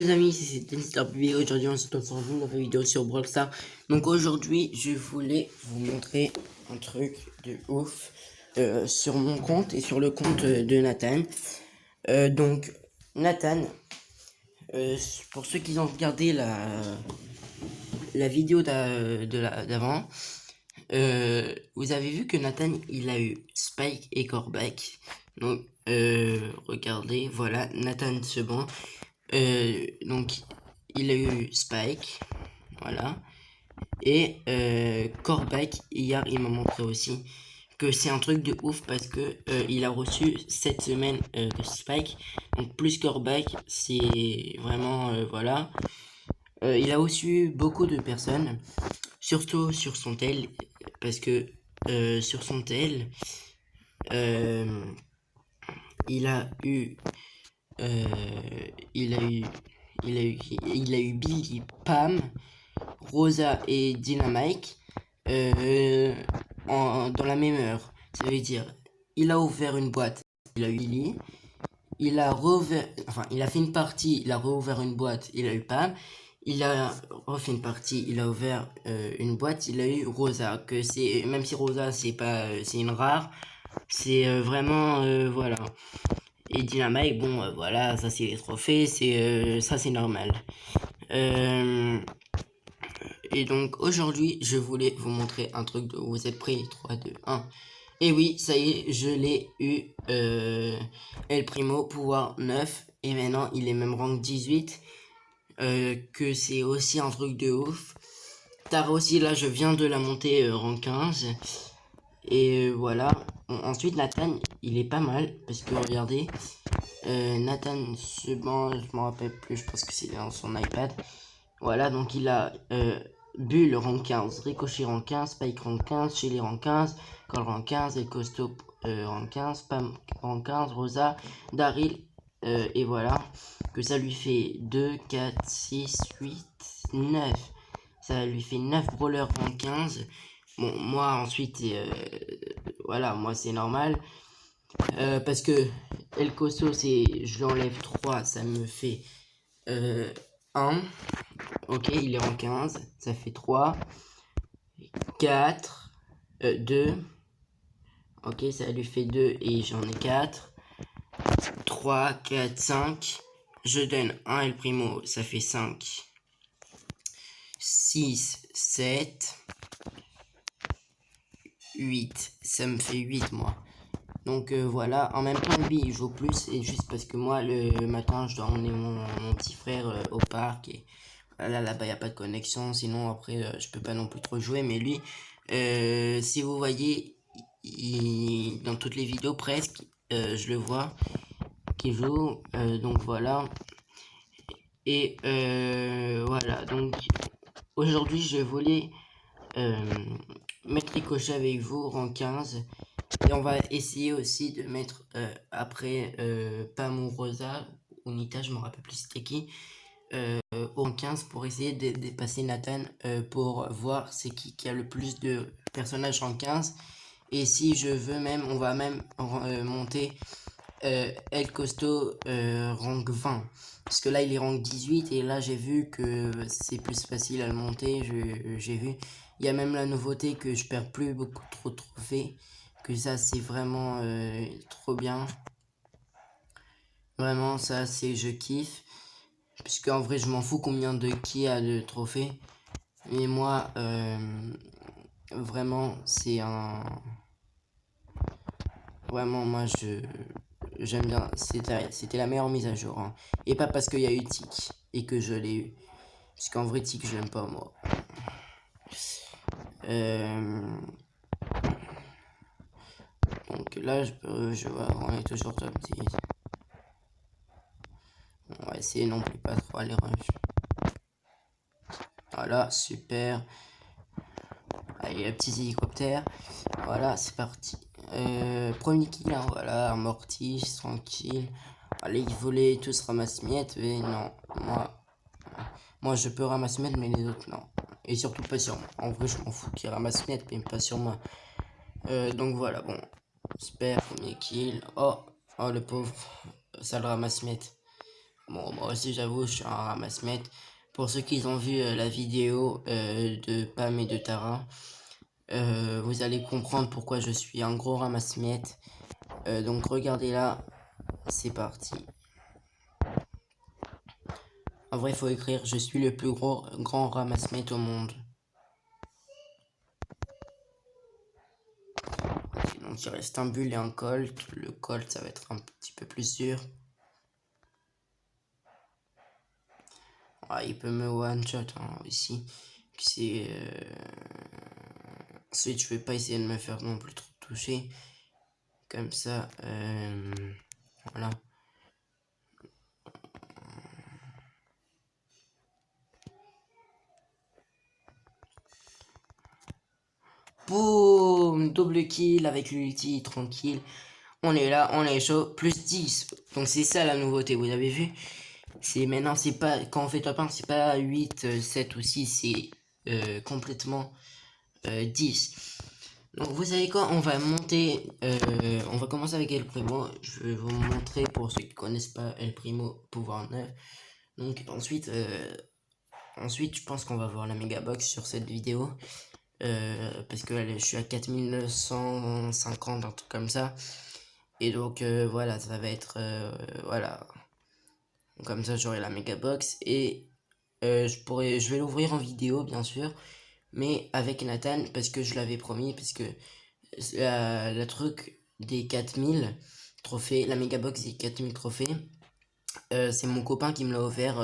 Les amis, c'est Denis Tarbuy. Aujourd'hui, on se retrouve dans une nouvelle vidéo sur Brawl Stars. Donc aujourd'hui, je voulais vous montrer un truc de ouf sur mon compte et sur le compte de Nathan. Donc Nathan, pour ceux qui ont regardé la vidéo d'avant, vous avez vu que Nathan, il a eu Spike et Corback. Donc regardez, voilà, Nathan Sebon. Donc il a eu Spike, voilà. Et Corback, hier, il m'a montré aussi que c'est un truc de ouf parce que il a reçu cette semaine de Spike. Donc plus Corback, c'est vraiment, voilà. Il a reçu beaucoup de personnes, surtout sur son tel, parce que sur son tel, euh, il a eu euh, il a eu il a eu Billy, Pam, Rosa et Dynamite dans la même heure. Ça veut dire, il a ouvert une boîte, il a eu Billy, il a il a fait une partie, il a rouvert une boîte, il a eu Pam, il a refait une partie, il a ouvert une boîte, il a eu Rosa, que c'est, même si Rosa c'est pas, c'est une rare, c'est vraiment, voilà. Et Dynamite, bon, voilà, ça c'est les trophées, ça c'est normal. Euh, et donc aujourd'hui, je voulais vous montrer un truc de vous êtes prêts 3, 2, 1. Et oui, ça y est, je l'ai eu. El Primo, pouvoir 9. Et maintenant, il est même rank 18. Que c'est aussi un truc de ouf. Tara aussi, là, je viens de la monter rank 15. Et voilà. Bon, ensuite, Nathan, il est pas mal. Parce que regardez. Nathan, bon, je m'en rappelle plus. Je pense que c'est dans son iPad. Voilà, donc il a Bull rang 15, Ricochet rang 15, Spike rang 15, Shelly rang 15, Cole rang 15, El Costo rang 15, Pam rang 15, Rosa, Daryl, et voilà, que ça lui fait 2, 4, 6, 8, 9. Ça lui fait 9 brawlers rang 15. Bon, moi ensuite, voilà, moi c'est normal. Parce que El Costo, je l'enlève 3, ça me fait 1. Ok, il est en 15, ça fait 3, 4, 2. Ok, ça lui fait 2 et j'en ai 4. 3, 4, 5. Je donne 1 El Primo, ça fait 5. 6, 7, 8. Ça me fait 8 moi. Donc voilà, en même temps lui il joue plus et juste parce que moi le matin je dois emmener mon petit frère au parc et là-bas il n'y a pas de connexion, sinon après je peux pas non plus trop jouer, mais lui si vous voyez dans toutes les vidéos presque je le vois qui joue, donc voilà. Et voilà, donc aujourd'hui je voulais mettre Ricochet avec vous rang 15. Et on va essayer aussi de mettre après Pam ou Rosa ou Nita, je me rappelle plus c'était qui, au rang 15 pour essayer de dépasser Nathan pour voir c'est qui a le plus de personnages rang 15. Et si je veux même, on va même monter El Costo rank 20. Parce que là il est rank 18 et là j'ai vu que c'est plus facile à le monter. J'ai vu. Il y a même la nouveauté que je perds plus beaucoup trop de trophées. Que ça c'est vraiment trop bien. Vraiment ça c'est je kiffe. Puisque en vrai je m'en fous combien de qui a de trophées. Mais moi vraiment c'est un... Vraiment moi j'aime bien, c'était la meilleure mise à jour. Hein. Et pas parce qu'il y a eu Tic et que je l'ai eu. Parce qu'en vrai, Tic, je l'aime pas, moi. Donc là, je vois, on est toujours top 10. On va essayer non plus pas trop aller rush. Voilà, super. Allez, le petit hélicoptère. Voilà, c'est parti. Premier kill, hein, voilà, Mortis, tranquille. Allez, ils volaient tous ramasse-miettes, mais non, moi je peux ramasser miettes, mais les autres non. Et surtout pas sur moi. En vrai, je m'en fous qu'ils ramassent miettes, mais pas sur moi. Donc voilà, bon. Super, premier kill. Oh, le pauvre. Ça le ramasse miettes. Bon, moi aussi, j'avoue, je suis un ramasse-miettes. Pour ceux qui ont vu la vidéo de Pam et de Tara, vous allez comprendre pourquoi je suis un gros ramasse-miettes. Donc, regardez là, c'est parti. En vrai, il faut écrire je suis le plus grand ramasse-miettes au monde. Ok, donc, il reste un bulle et un colt. Le colt, ça va être un petit peu plus dur. Ah, il peut me one-shot hein, ici. Puis c'est. Ensuite, je vais pas essayer de me faire non plus trop toucher. Comme ça. Voilà. Boum! Double kill avec l'ulti, tranquille. On est là, on est chaud. Plus 10. Donc c'est ça la nouveauté, vous avez vu? C'est maintenant, c'est pas. Quand on fait top 1, c'est pas 8, 7 ou 6, c'est complètement 10. Donc vous savez quoi, on va monter, on va commencer avec El Primo. Je vais vous montrer pour ceux qui connaissent pas El Primo pouvoir 9. Donc ensuite je pense qu'on va voir la méga box sur cette vidéo. Parce que je suis à 4950, un truc comme ça. Et donc voilà, ça va être voilà. Comme ça j'aurai la méga box et je vais l'ouvrir en vidéo bien sûr, mais avec Nathan parce que je l'avais promis, parce que le truc des 4000 trophées, la méga box des 4000 trophées, c'est mon copain qui me l'a offert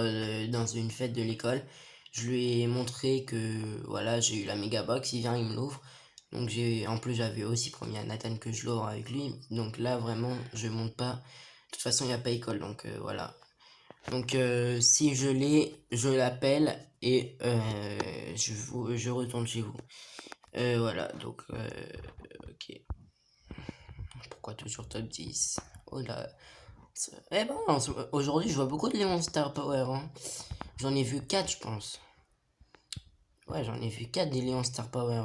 dans une fête de l'école. Je lui ai montré que voilà, j'ai eu la méga box, il vient, il me l'ouvre. Donc en plus j'avais aussi promis à Nathan que je l'ouvre avec lui. Donc là vraiment je monte pas. De toute façon il n'y a pas école donc voilà. Donc si je l'ai, je l'appelle et je retourne chez vous. Voilà donc ok. Pourquoi toujours top 10? Oh là. Eh ben, aujourd'hui, je vois beaucoup de Léon Star Power. Hein. J'en ai vu 4, je pense. Ouais, j'en ai vu 4 des Léon Star Power.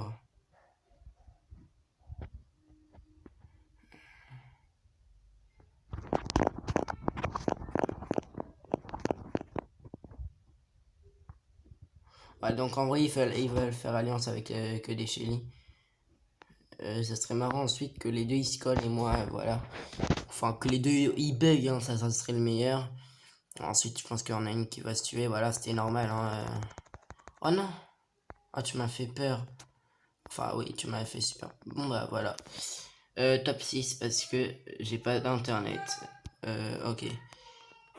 Ouais, donc en vrai, ils veulent faire alliance avec que des Shelly. Ça serait marrant ensuite que les deux ils se collent et moi, voilà. Enfin, que les deux ils bug, hein, ça serait le meilleur. Ensuite, je pense qu'il y en a une qui va se tuer. Voilà, c'était normal. Hein. Oh non! Ah, tu m'as fait peur. Enfin, oui, tu m'as fait super. Bon, bah voilà. Top 6 parce que j'ai pas d'internet. Ok.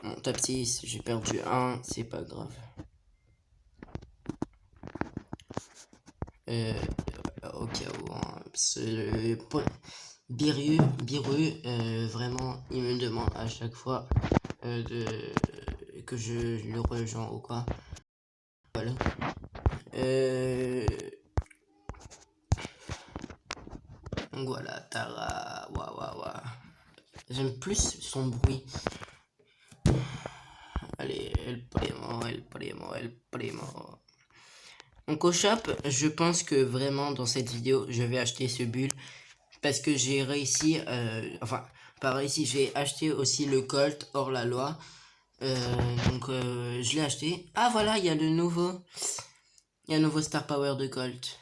Bon, top 6, j'ai perdu 1, c'est pas grave. Au cas où, hein, Biru, vraiment, il me demande à chaque fois que je le rejoins ou quoi. Voilà. Donc voilà, Tara, waouh. J'aime plus son bruit. Allez, El Primo. Donc au shop, je pense que vraiment dans cette vidéo, je vais acheter ce bulle parce que j'ai réussi, enfin pas réussi, j'ai acheté aussi le Colt hors la loi. Donc je l'ai acheté. Ah voilà, il y a le nouveau Star Power de Colt.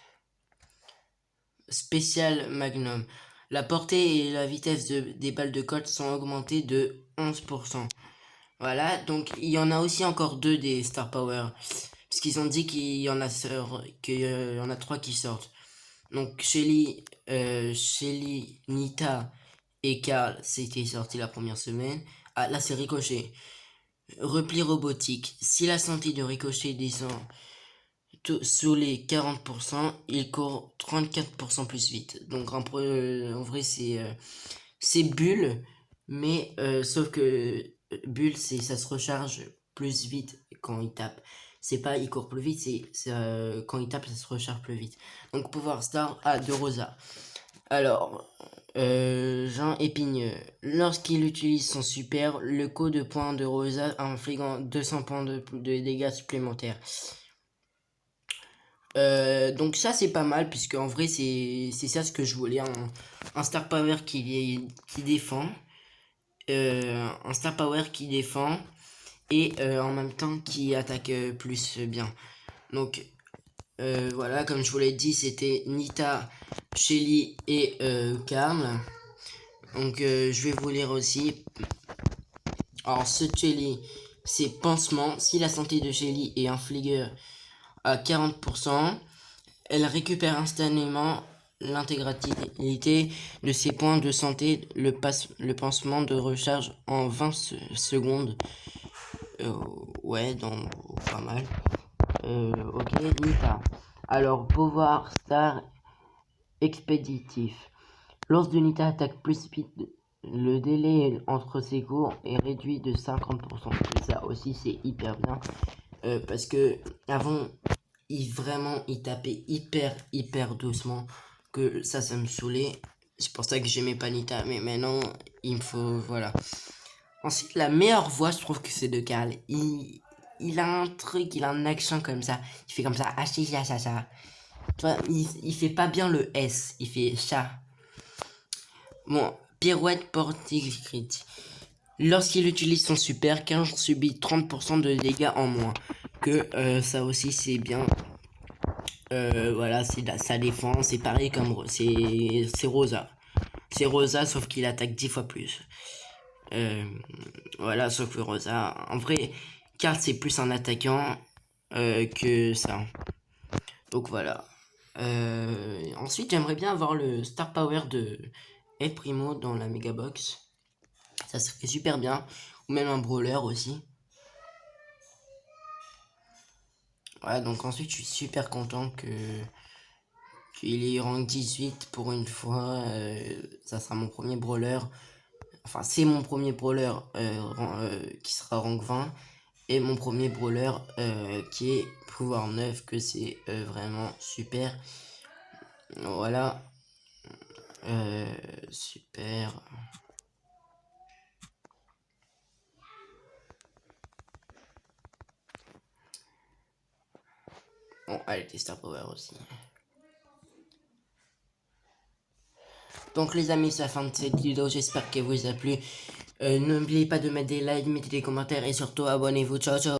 Spécial Magnum. La portée et la vitesse des balles de Colt sont augmentées de 11%. Voilà, donc il y en a aussi encore deux des Star Power. Parce qu'ils ont dit qu'il y en a 3 qui sortent. Donc Shelly, Nita et Carl, c'était sorti la première semaine. Ah, là c'est Ricochet. Repli robotique. Si la santé de Ricochet descend sous les 40%, il court 34% plus vite. Donc en vrai c'est Bulle, mais sauf que Bulle ça se recharge plus vite quand il tape. C'est pas il court plus vite, c'est quand il tape ça se recharge plus vite. Donc pouvoir star à de Rosa. Alors Jean Épigneux, lorsqu'il utilise son super, le coup de poing de Rosa infligeant 200 points de dégâts supplémentaires. Donc ça c'est pas mal puisque en vrai c'est ça ce que je voulais, un star power qui défend, un star power qui défend et en même temps qui attaque plus bien. Donc voilà, comme je vous l'ai dit, c'était Nita, Shelly et Karl. Donc je vais vous lire aussi. Alors ce Shelly, c'est pansement. Si la santé de Shelly est inférieure à 40%, elle récupère instantanément l'intégralité de ses points de santé. Le pansement de recharge en 20 secondes. Ouais, donc pas mal. Ok, Nita. Alors, pouvoir star expéditif. Lorsque Nita attaque plus vite, le délai entre ses coups est réduit de 50%. Et ça aussi, c'est hyper bien. Parce que avant, il tapait hyper doucement. Que ça me saoulait. C'est pour ça que j'aimais pas Nita. Mais maintenant, il me faut. Voilà. Ensuite, la meilleure voix, je trouve que c'est de Karl. Il a un truc, il a un accent comme ça. Il fait comme ça. Ah, si, ça. Tu vois, il fait pas bien le S. Il fait chat. Bon, pirouette portique crit. Lorsqu'il utilise son super, Karl subit 30% de dégâts en moins. Que ça aussi, c'est bien. Voilà, c'est sa défense. C'est pareil comme. C'est Rosa. C'est Rosa, sauf qu'il attaque 10 fois plus. Voilà, sauf que Rosa. En vrai, Karl c'est plus un attaquant que ça. Donc voilà. Ensuite, j'aimerais bien avoir le Star Power de El Primo dans la Mega Box. Ça serait super bien. Ou même un Brawler aussi. Voilà, donc ensuite, je suis super content qu'il est rank 18 pour une fois. Ça sera mon premier Brawler. Enfin, c'est mon premier Brawler qui sera rank 20. Et mon premier brawler qui est pouvoir 9, que c'est vraiment super. Voilà. Super. Bon, allez, Star Power aussi. Donc les amis, c'est la fin de cette vidéo, j'espère qu'elle vous a plu. N'oubliez pas de mettre des likes, mettez des commentaires et surtout abonnez-vous. Ciao ciao.